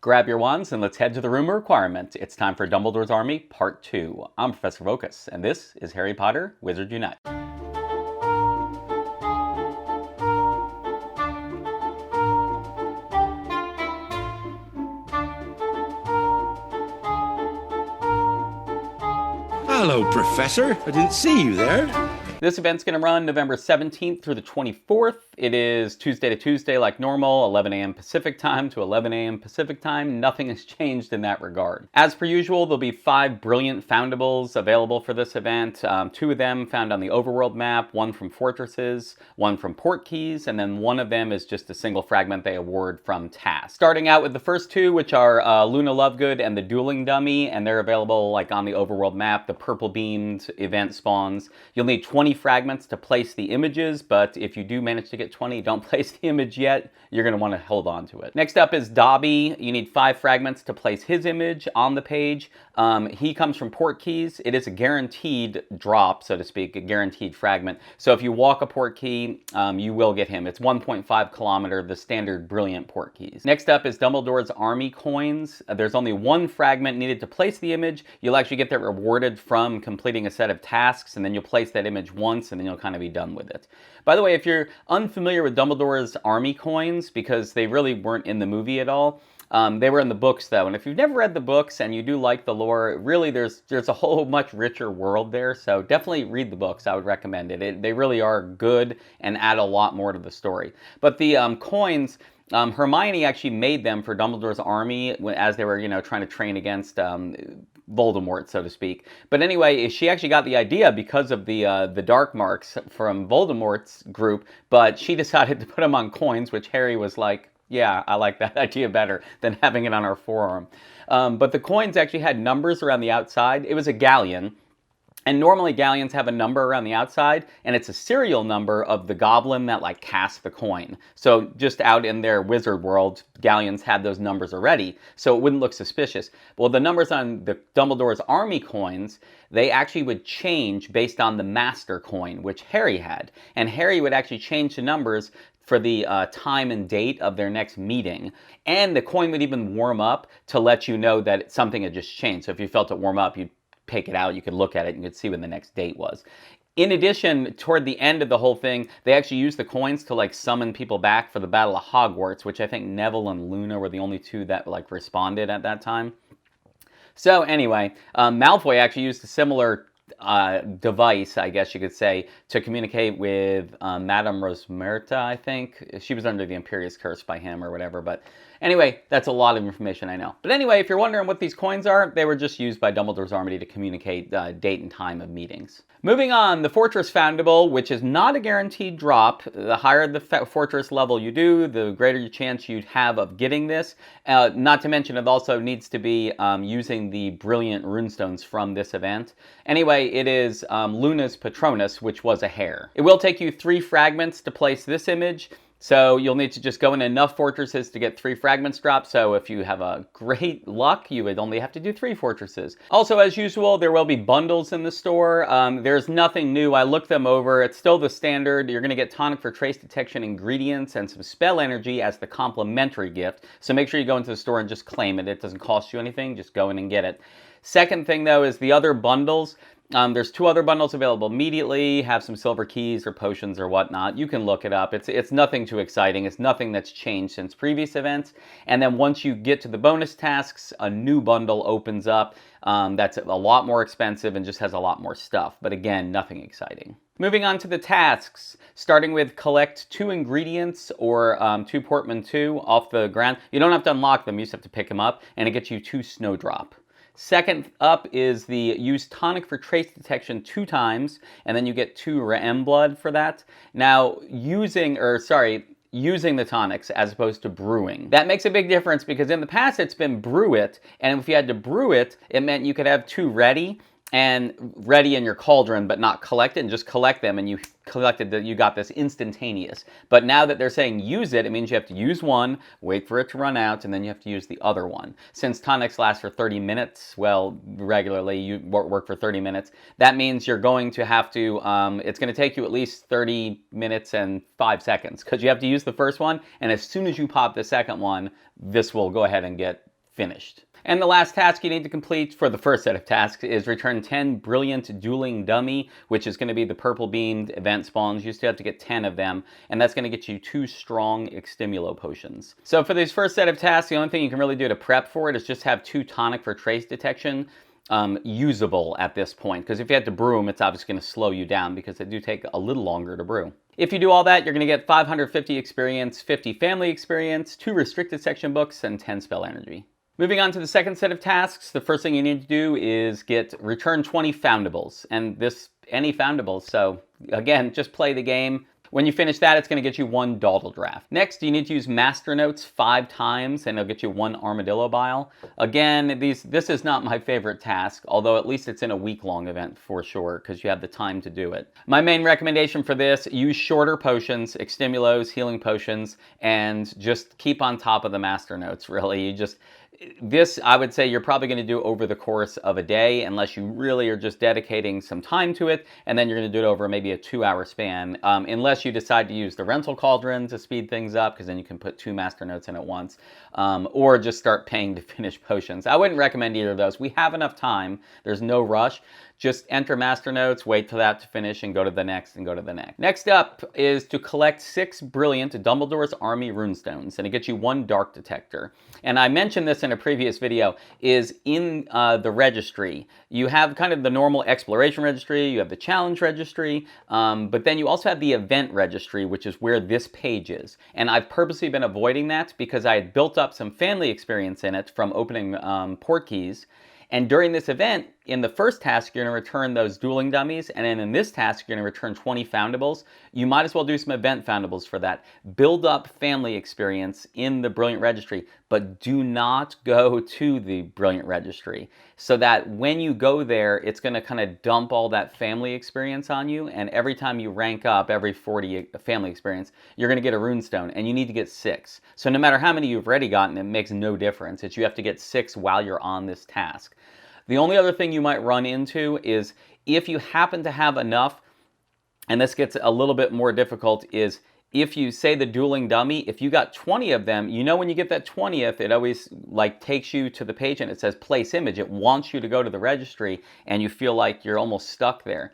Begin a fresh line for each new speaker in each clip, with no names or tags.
Grab your wands and let's head to the room of requirement. It's time for Dumbledore's Army, Part 2. I'm Professorvoqas, and this is Harry Potter Wizards Unite.
Hello, Professor. I didn't see you there.
This event's going to run November 17th through the 24th. It is Tuesday to Tuesday like normal, 11 a.m. Pacific time to 11 a.m. Pacific time. Nothing has changed in that regard. As per usual, there'll be 5 brilliant foundables available for this event. 2 of them found on the overworld map, 1 from fortresses, 1 from port keys, and then 1 of them is just a single fragment they award from tasks. Starting out with the first 2, which are Luna Lovegood and the Dueling Dummy, and they're available like on the overworld map. The purple beamed event spawns. You'll need 20 fragments to place the images, but if you do manage to get 20, don't place the image yet. You're going to want to hold on to it. Next up is Dobby. You need 5 fragments to place his image on the page. He comes from port keys. It is a guaranteed drop, so to speak, a guaranteed fragment. So if you walk a port key, you will get him. It's 1.5 kilometer, the standard brilliant port keys. Next up is Dumbledore's Army coins. There's only 1 fragment needed to place the image. You'll actually get that rewarded from completing a set of tasks, and then you'll place that image once, and then you'll kind of be done with it. By the way, if you're unfamiliar with Dumbledore's Army coins, because they really weren't in the movie at all, they were in the books though, and if you've never read the books and you do like the lore, really there's a whole much richer world there, so definitely read the books. I would recommend it. They really are good and add a lot more to the story. But the coins, Hermione actually made them for Dumbledore's army as they were, trying to train against Voldemort, so to speak. But anyway, she actually got the idea because of the dark marks from Voldemort's group, but she decided to put them on coins, which Harry was like, yeah, I like that idea better than having it on our forearm. But the coins actually had numbers around the outside. It was a galleon. And normally galleons have a number around the outside, and it's a serial number of the goblin that cast the coin. So just out in their wizard world, galleons had those numbers already, so it wouldn't look suspicious. Well, the numbers on the Dumbledore's army coins, they actually would change based on the master coin, which Harry had. And Harry would actually change the numbers for the time and date of their next meeting. And the coin would even warm up to let you know that something had just changed. So if you felt it warm up, you'd take it out, you could look at it, and you could see when the next date was. In addition, toward the end of the whole thing, they actually used the coins to summon people back for the Battle of Hogwarts, which I think Neville and Luna were the only 2 that responded at that time. So anyway, Malfoy actually used a similar device, I guess you could say, to communicate with Madame Rosmerta, I think. She was under the Imperious Curse by him or whatever, but anyway, that's a lot of information I know. But anyway, if you're wondering what these coins are, they were just used by Dumbledore's Army to communicate date and time of meetings. Moving on, the Fortress Foundable, which is not a guaranteed drop. The higher the fortress level you do, the greater chance you'd have of getting this. Not to mention, it also needs to be using the brilliant runestones from this event. Anyway, it is Luna's Patronus, which was a hare. It will take you 3 fragments to place this image. So you'll need to just go in enough fortresses to get 3 fragments dropped. So if you have a great luck, you would only have to do 3 fortresses. Also, as usual, there will be bundles in the store. There's nothing new. I looked them over. It's still the standard. You're going to get tonic for trace detection ingredients and some spell energy as the complimentary gift. So make sure you go into the store and just claim it. It doesn't cost you anything. Just go in and get it. Second thing, though, is the other bundles. There's 2 other bundles available immediately, have some silver keys or potions or whatnot. You can look it up. It's nothing too exciting. It's nothing that's changed since previous events. And then once you get to the bonus tasks, a new bundle opens up that's a lot more expensive and just has a lot more stuff. But again, nothing exciting. Moving on to the tasks, starting with collect 2 ingredients or 2 portmanteaux off the ground. You don't have to unlock them, you just have to pick them up, and it gets you 2 snowdrop. Second up is the use tonic for trace detection 2 times, and then you get 2 Rem blood for that. Now, using the tonics as opposed to brewing. That makes a big difference because in the past it's been brew it, and if you had to brew it, it meant you could have 2 ready in your cauldron, but not collect it, and just collect them, and you got this instantaneous. But now that they're saying use it, it means you have to use one, wait for it to run out, and then you have to use the other one. Since tonics last for 30 minutes, well, regularly you work for 30 minutes, that means you're going to have to, it's going to take you at least 30 minutes and 5 seconds, because you have to use the first one, and as soon as you pop the second one, this will go ahead and get finished. And the last task you need to complete for the first set of tasks is return 10 brilliant dueling dummy, which is going to be the purple beamed event spawns. You still have to get 10 of them, and that's going to get you 2 strong extimulo potions. So for this first set of tasks, the only thing you can really do to prep for it is just have 2 tonic for trace detection usable at this point, because if you had to brew them, it's obviously going to slow you down because they do take a little longer to brew. If you do all that, you're going to get 550 experience, 50 family experience, 2 restricted section books, and 10 spell energy. Moving on to the second set of tasks, the first thing you need to do is return 20 foundables, and any foundables, so again, just play the game. When you finish that, it's going to get you 1 dawdle draft. Next, you need to use master notes 5 times, and it'll get you 1 armadillo bile. Again, this is not my favorite task, although at least it's in a week-long event for sure, because you have the time to do it. My main recommendation for this, use shorter potions, extimulos, healing potions, and just keep on top of the master notes, really. This, I would say, you're probably going to do over the course of a day, unless you really are just dedicating some time to it, and then you're going to do it over maybe a 2-hour span, unless you decide to use the rental cauldron to speed things up, because then you can put 2 master notes in at once, or just start paying to finish potions. I wouldn't recommend either of those. We have enough time. There's no rush. Just enter master notes, wait for that to finish, and go to the next, and go to the next. Next up is to collect 6 brilliant Dumbledore's Army runestones, and it gets you 1 dark detector. And I mentioned this in a previous video, is in the registry. You have kind of the normal exploration registry, you have the challenge registry, but then you also have the event registry, which is where this page is. And I've purposely been avoiding that because I had built up some family experience in it from opening port keys. And during this event, in the first task, you're going to return those dueling dummies, and then in this task, you're going to return 20 foundables. You might as well do some event foundables for that. Build up family experience in the Brilliant Registry, but do not go to the Brilliant Registry, so that when you go there, it's going to kind of dump all that family experience on you, and every time you rank up, every 40 family experience, you're going to get a runestone, and you need to get 6. So no matter how many you've already gotten, it makes no difference. You have to get 6 while you're on this task. The only other thing you might run into is if you happen to have enough, and this gets a little bit more difficult, is if you say the dueling dummy, if you got 20 of them, you know when you get that 20th, it always takes you to the page and it says place image. It wants you to go to the registry and you feel like you're almost stuck there.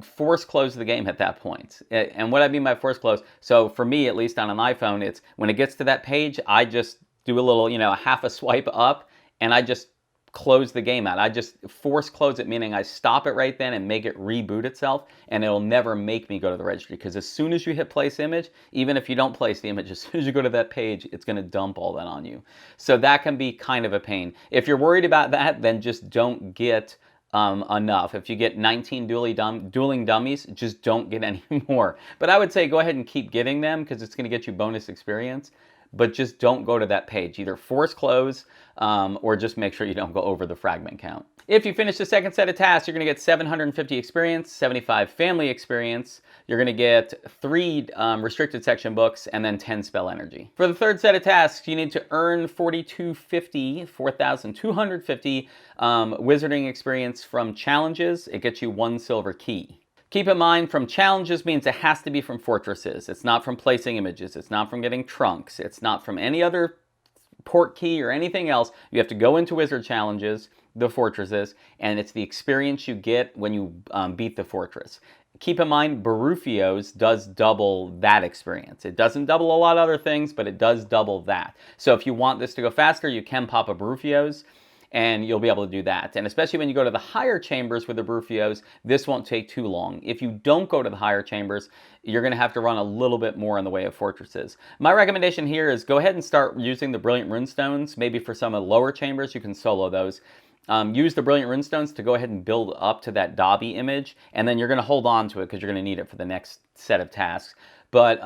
Force close the game at that point. And what I mean by force close, so for me, at least on an iPhone, it's when it gets to that page, I just do a little, half a swipe up, and I just close the game out. I just force close it, meaning I stop it right then and make it reboot itself, and it'll never make me go to the registry, because as soon as you hit place image, even if you don't place the image, as soon as you go to that page, it's going to dump all that on you. So that can be kind of a pain. If you're worried about that, then just don't get enough. If you get 19 dueling dummies, just don't get any more. But I would say go ahead and keep getting them, because it's going to get you bonus experience. But just don't go to that page. Either force close or just make sure you don't go over the fragment count. If you finish the second set of tasks, you're going to get 750 experience, 75 family experience. You're going to get 3 restricted section books, and then 10 spell energy. For the third set of tasks, you need to earn 4,250 wizarding experience from challenges. It gets you 1 silver key. Keep in mind, from challenges means it has to be from fortresses. It's not from placing images. It's not from getting trunks. It's not from any other port key or anything else. You have to go into wizard challenges, the fortresses, and it's the experience you get when you beat the fortress. Keep in mind, Barufios does double that experience. It doesn't double a lot of other things, but it does double that. So if you want this to go faster, you can pop a Barufios, and you'll be able to do that. And especially when you go to the higher chambers with the Barufios, this won't take too long. If you don't go to the higher chambers, you're going to have to run a little bit more in the way of fortresses. My recommendation here is go ahead and start using the Brilliant Runestones. Maybe for some of the lower chambers, you can solo those. Use the Brilliant Runestones to go ahead and build up to that Dobby image, and then you're going to hold on to it because you're going to need it for the next set of tasks. But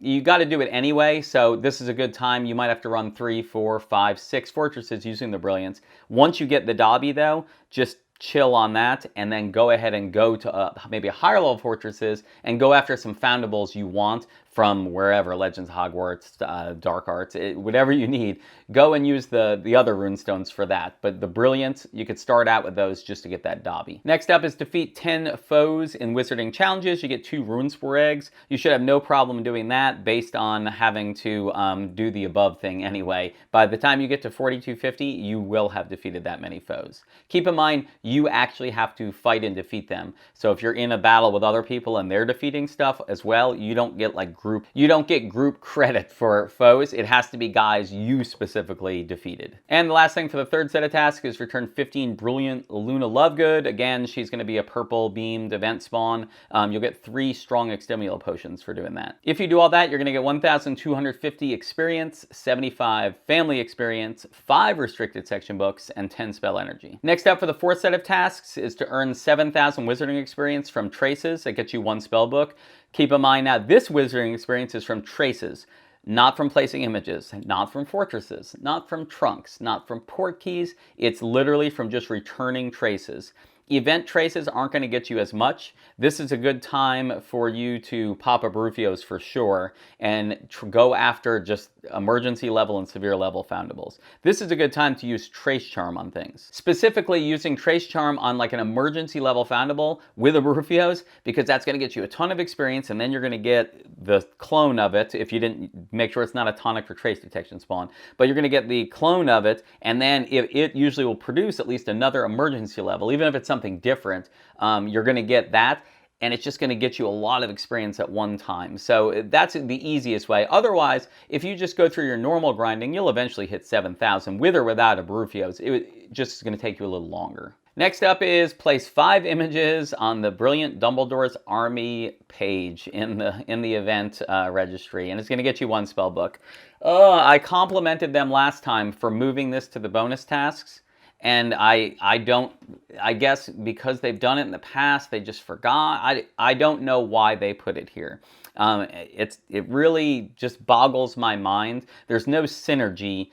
you got to do it anyway, so this is a good time. You might have to run 3, 4, 5, 6 fortresses using the Brilliance. Once you get the Dobby, though, just chill on that, and then go ahead and go to maybe a higher level fortresses and go after some foundables you want from wherever, Legends of Hogwarts, Dark Arts, whatever you need, go and use the other runestones for that. But the Brilliant, you could start out with those just to get that Dobby. Next up is defeat 10 foes in Wizarding Challenges. You get 2 Runespore eggs. You should have no problem doing that based on having to do the above thing anyway. By the time you get to 4250, you will have defeated that many foes. Keep in mind, you actually have to fight and defeat them. So if you're in a battle with other people and they're defeating stuff as well, you don't get group credit for foes. It has to be guys you specifically defeated. And the last thing for the third set of tasks is return 15 Brilliant Luna Lovegood. Again, she's going to be a purple beamed event spawn. You'll get 3 strong extemula potions for doing that. If you do all that, you're going to get 1,250 experience, 75 family experience, 5 restricted section books, and 10 spell energy. Next up for the fourth set of tasks is to earn 7,000 wizarding experience from traces. That gets you 1 spell book. Keep in mind now, this wizarding experience is from traces, not from placing images, not from fortresses, not from trunks, not from port keys. It's literally from just returning traces. Event traces aren't going to get you as much. This is a good time for you to pop up Rufios for sure and go after just emergency level and severe level foundables. This is a good time to use Trace Charm on things. Specifically using Trace Charm on like an emergency level foundable with a Rufios, because that's going to get you a ton of experience, and then you're going to get the clone of it if you didn't make sure it's not a tonic for trace detection spawn. But you're going to get the clone of it, and then it usually will produce at least another emergency level, even if it's something different. You're going to get that, and it's just going to get you a lot of experience at one time. So that's the easiest way. Otherwise, if you just go through your normal grinding, you'll eventually hit 7,000 with or without a Rufios. It just is going to take you a little longer. Next up is place 5 images on the Brilliant Dumbledore's Army page in the event registry, and it's going to get you 1 spell book. I complimented them last time for moving this to the bonus tasks. And I guess because they've done it in the past, they just forgot. I don't know why they put it here. It really just boggles my mind. There's no synergy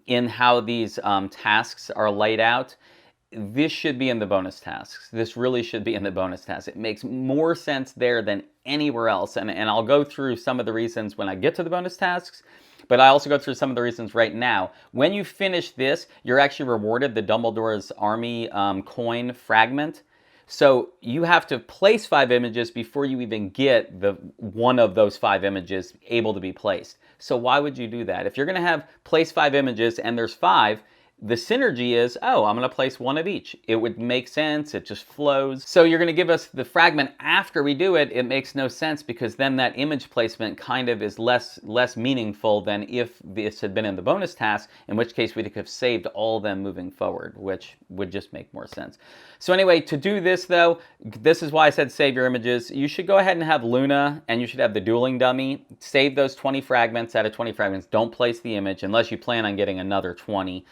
in how these tasks are laid out. This should be in the bonus tasks. This really should be in the bonus tasks. It makes more sense there than anywhere else. And I'll go through some of the reasons when I get to the bonus tasks. But I also go through some of the reasons right now. When you finish this, you're actually rewarded the Dumbledore's Army coin fragment. So you have to place 5 images before you even get the one of those 5 images able to be placed. So why would you do that? If you're going to have place 5 images and there's 5, the synergy is, oh, I'm going to place 1 of each. It would make sense. It just flows. So you're going to give us the fragment after we do it. It makes no sense, because then that image placement kind of is less meaningful than if this had been in the bonus task, in which case we'd have saved all of them moving forward, which would just make more sense. So anyway, to do this though, this is why I said save your images. You should go ahead and have Luna, and you should have the dueling dummy. Save those 20 fragments. Out of 20 fragments, don't place the image unless you plan on getting another 20.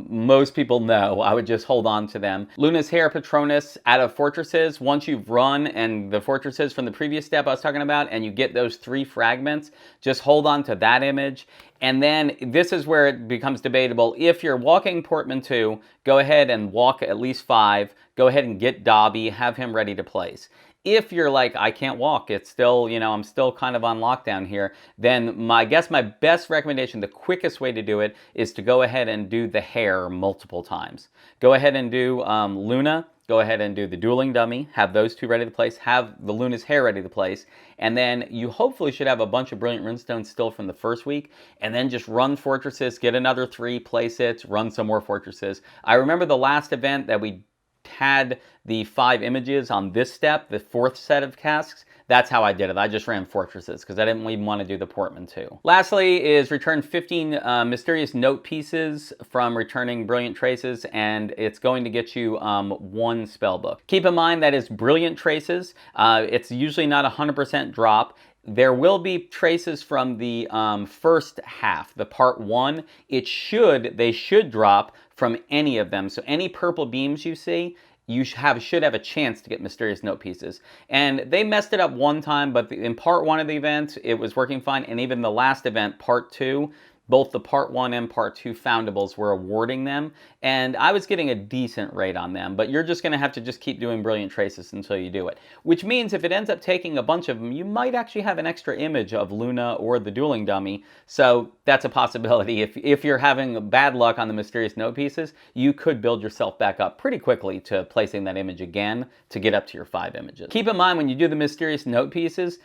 Most people know. I would just hold on to them. Luna's Hair Patronus out of fortresses. Once you've run and the fortresses from the previous step I was talking about, and you get those 3 fragments, just hold on to that image. And then this is where it becomes debatable. If you're walking Portmanteau, go ahead and walk at least 5. Go ahead and get Dobby, have him ready to place. If you're like, I can't walk, it's still, I'm still kind of on lockdown here, then I guess my best recommendation, the quickest way to do it, is to go ahead and do the hair multiple times. Go ahead and do Luna, go ahead and do the dueling dummy, have those 2 ready to place, have the Luna's hair ready to place, and then you hopefully should have a bunch of Brilliant Runestones still from the first week, and then just run fortresses, get another 3, place it, run some more fortresses. I remember the last event that we had the 5 images on this step, the 4th set of tasks. That's how I did it. I just ran fortresses because I didn't even want to do the Portmanteau. Lastly is return 15 mysterious note pieces from returning Brilliant Traces, and it's going to get you 1 spell book. Keep in mind that is Brilliant Traces. It's usually not 100% drop. There will be traces from the first half, the part 1. They should drop from any of them. So any purple beams you see, you should have a chance to get mysterious note pieces. And they messed it up one time, but in part 1 of the event, it was working fine. And even the last event, part 2, both the Part 1 and Part 2 foundables were awarding them, and I was getting a decent rate on them, but you're just going to have to just keep doing Brilliant Traces until you do it. Which means if it ends up taking a bunch of them, you might actually have an extra image of Luna or the dueling dummy, so that's a possibility. If you're having bad luck on the Mysterious Note pieces, you could build yourself back up pretty quickly to placing that image again to get up to your 5 images. Keep in mind when you do the Mysterious Note pieces,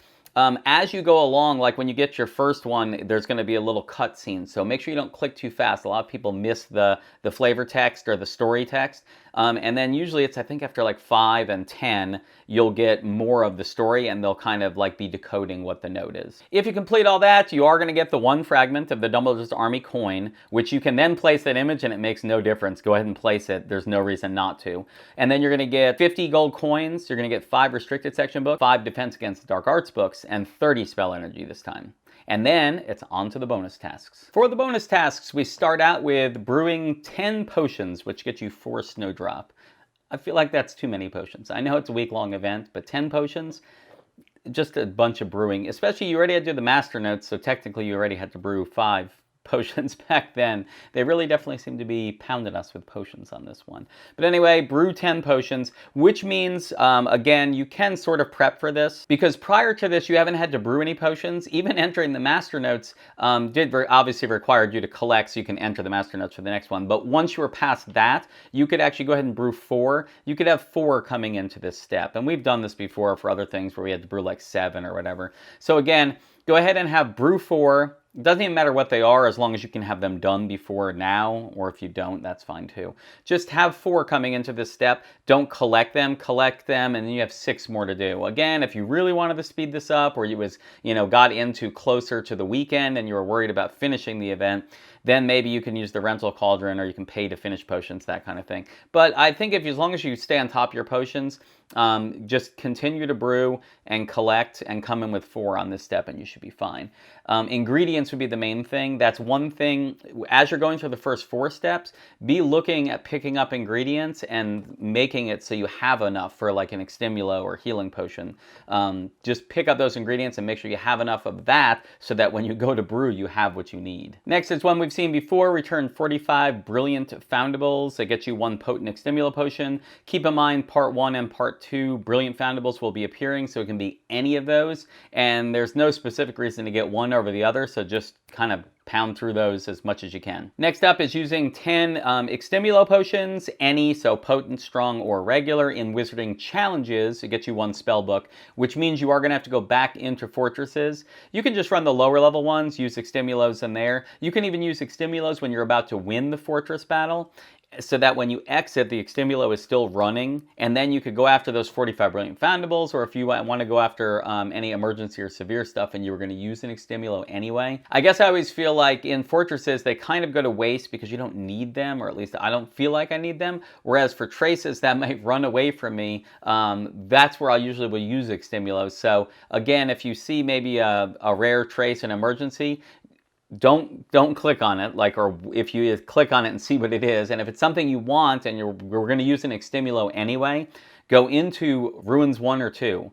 as you go along, like when you get your first one, there's going to be a little cutscene. So make sure you don't click too fast. A lot of people miss the flavor text or the story text. And then usually it's, I think after like 5 and 10, you'll get more of the story and they'll kind of like be decoding what the note is. If you complete all that, you are going to get the 1 fragment of the Dumbledore's Army coin, which you can then place that image and it makes no difference. Go ahead and place it. There's no reason not to. And then you're going to get 50 gold coins. You're going to get 5 restricted section books, 5 defense against the dark arts books, and 30 spell energy this time. And then it's on to the bonus tasks. For the bonus tasks, we start out with brewing 10 potions, which get you 4 Snowdrop. I feel like that's too many potions. I know it's a week-long event, but 10 potions, just a bunch of brewing. Especially you already had to do the master notes, so technically you already had to brew 5 potions back then. They really definitely seem to be pounding us with potions on this one. But anyway, brew 10 potions, which means, again, you can sort of prep for this, because prior to this, you haven't had to brew any potions. Even entering the master notes obviously required you to collect so you can enter the master notes for the next one. But once you were past that, you could actually go ahead and brew 4. You could have 4 coming into this step. And we've done this before for other things where we had to brew like 7 or whatever. So again, go ahead and have brew 4. It doesn't even matter what they are as long as you can have them done before now, or if you don't, that's fine too. Just have 4 coming into this step. Don't collect them, and then you have 6 more to do. Again, if you really wanted to speed this up, or you got into closer to the weekend and you were worried about finishing the event, then maybe you can use the rental cauldron, or you can pay to finish potions, that kind of thing. But I think as long as you stay on top of your potions, just continue to brew and collect and come in with 4 on this step and you should be fine. Ingredients would be the main thing. That's one thing. As you're going through the first 4 steps, be looking at picking up ingredients and making it so you have enough for like an extimulo or healing potion. Just pick up those ingredients and make sure you have enough of that so that when you go to brew, you have what you need. Next is one we've seen before. Return 45 brilliant foundables. That gets you 1 potent extimulo potion. Keep in mind, Part 1 and Part 2 brilliant foundables will be appearing, so it can be any of those. And there's no specific reason to get one over the other, so just kind of pound through those as much as you can. Next up is using 10 extimulo potions, any, so potent, strong, or regular, in wizarding challenges. It gets you 1 spell book, which means you are going to have to go back into fortresses. You can just run the lower level ones, use extimulos in there. You can even use extimulos when you're about to win the fortress battle, so that when you exit, the extimulo is still running, and then you could go after those 45 brilliant foundables, or if you want to go after any emergency or severe stuff and you were going to use an extimulo anyway. I guess I always feel like in fortresses, they kind of go to waste because you don't need them, or at least I don't feel like I need them, whereas for traces that might run away from me, that's where I usually will use extimulos. So again, if you see maybe a rare trace in emergency, don't click on it, or if you click on it and see what it is, and if it's something you want and we're going to use an extimulo anyway, go into ruins 1 or 2.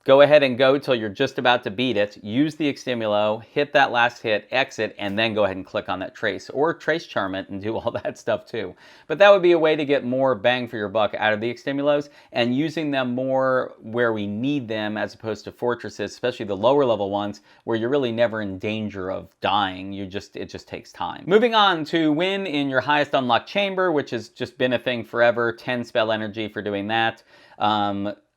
Go ahead and go till you're just about to beat it. Use the extimulo, hit that last hit, exit, and then go ahead and click on that trace. Or trace charm it and do all that stuff too. But that would be a way to get more bang for your buck out of the extimulos and using them more where we need them as opposed to fortresses, especially the lower level ones where you're really never in danger of dying. It just takes time. Moving on to win in your highest unlocked chamber, which has just been a thing forever. 10 spell energy for doing that.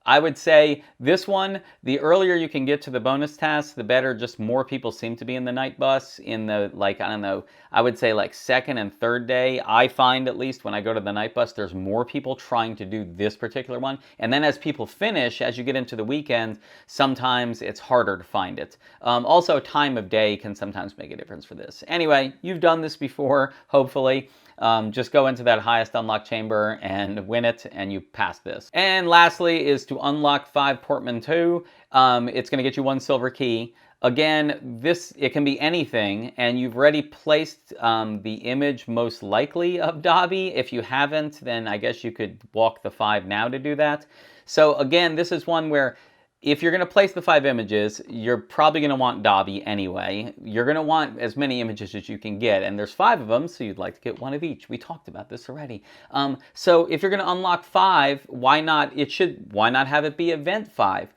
I would say this one, the earlier you can get to the bonus tasks, the better. Just more people seem to be in the night bus in the, I don't know, I would say like 2nd and 3rd day. I find, at least when I go to the night bus, there's more people trying to do this particular one. And then as people finish, as you get into the weekend, sometimes it's harder to find it. Also, time of day can sometimes make a difference for this. Anyway, you've done this before, hopefully. Just go into that highest unlocked chamber and win it, and you pass this. And lastly is to unlock 5 portmanteaux. It's going to get you 1 silver key. Again, it can be anything, and you've already placed the image most likely of Dobby. If you haven't, then I guess you could walk the 5 now to do that. So again, this is one where If you're going to place the 5 images, you're probably going to want Dobby anyway. You're going to want as many images as you can get, and there's 5 of them, so you'd like to get 1 of each. We talked about this already. So if you're going to unlock 5, why not have it be event 5?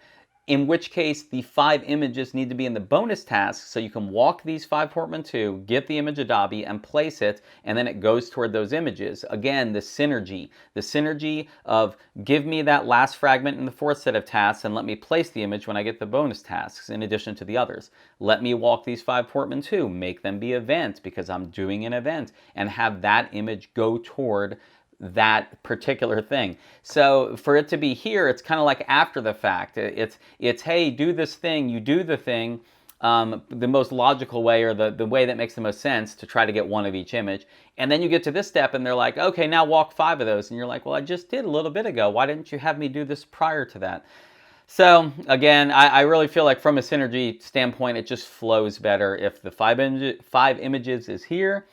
In which case, the 5 images need to be in the bonus task, so you can walk these 5 portmanteau, get the image of Dobby, and place it, and then it goes toward those images. Again, the synergy of give me that last fragment in the 4th set of tasks, and let me place the image when I get the bonus tasks, in addition to the others. Let me walk these 5 portmanteau, make them be events, because I'm doing an event, and have that image go toward that particular thing. So for it to be here, it's kind of like after the fact. It's hey, do this thing, you do the thing, the most logical way, or the way that makes the most sense to try to get 1 of each image. And then you get to this step and they're like, okay, now walk 5 of those. And you're like, well, I just did a little bit ago. Why didn't you have me do this prior to that? So again, I really feel like from a synergy standpoint, it just flows better if the 5 images is here,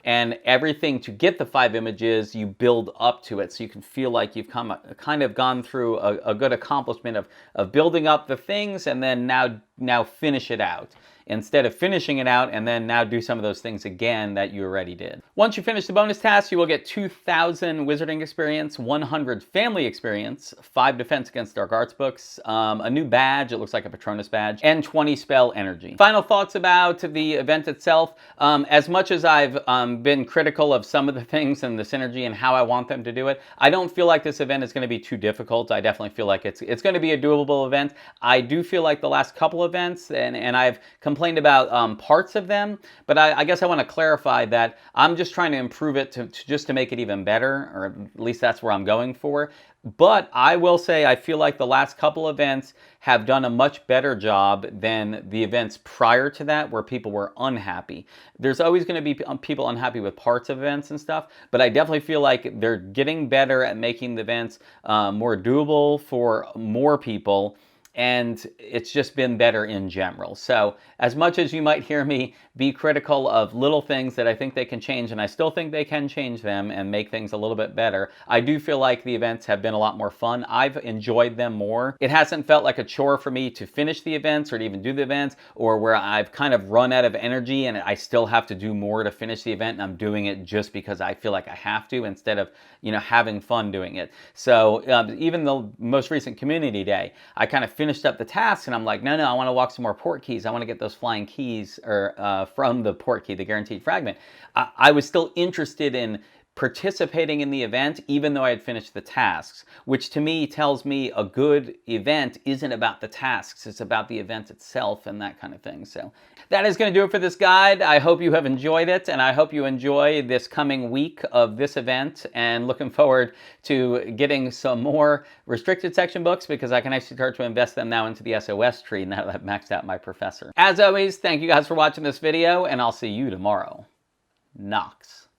and everything to get the 5 images, you build up to it, so you can feel like you've kind of gone through a good accomplishment of building up the things, and then now finish it out, instead of finishing it out and then now do some of those things again that you already did. Once you finish the bonus tasks, you will get 2,000 wizarding experience, 100 family experience, 5 defense against dark arts books, a new badge, it looks like a Patronus badge, and 20 spell energy. Final thoughts about the event itself. As much as I've been critical of some of the things and the synergy and how I want them to do it, I don't feel like this event is going to be too difficult. I definitely feel like it's going to be a doable event. I do feel like the last couple events, and I've complained about parts of them, but I guess I want to clarify that I'm just trying to improve it just to make it even better, or at least that's where I'm going for. But I will say I feel like the last couple events have done a much better job than the events prior to that, where people were unhappy. There's always going to be people unhappy with parts of events and stuff, but I definitely feel like they're getting better at making the events more doable for more people. And it's just been better in general. So as much as you might hear me be critical of little things that I think they can change, and I still think they can change them and make things a little bit better, I do feel like the events have been a lot more fun. I've enjoyed them more. It hasn't felt like a chore for me to finish the events or to even do the events, or where I've kind of run out of energy and I still have to do more to finish the event, and I'm doing it just because I feel like I have to, instead of, having fun doing it. So even the most recent community day, I kind of finished up the task and I'm like, no, I want to walk some more port keys. I want to get those flying keys, or from the port key, the guaranteed fragment. I was still interested in participating in the event, even though I had finished the tasks, which to me tells me a good event isn't about the tasks, it's about the event itself and that kind of thing. So that is going to do it for this guide. I hope you have enjoyed it, and I hope you enjoy this coming week of this event, and looking forward to getting some more restricted section books, because I can actually start to invest them now into the SOS tree now that I've maxed out my professor. As always, thank you guys for watching this video, and I'll see you tomorrow. Knox.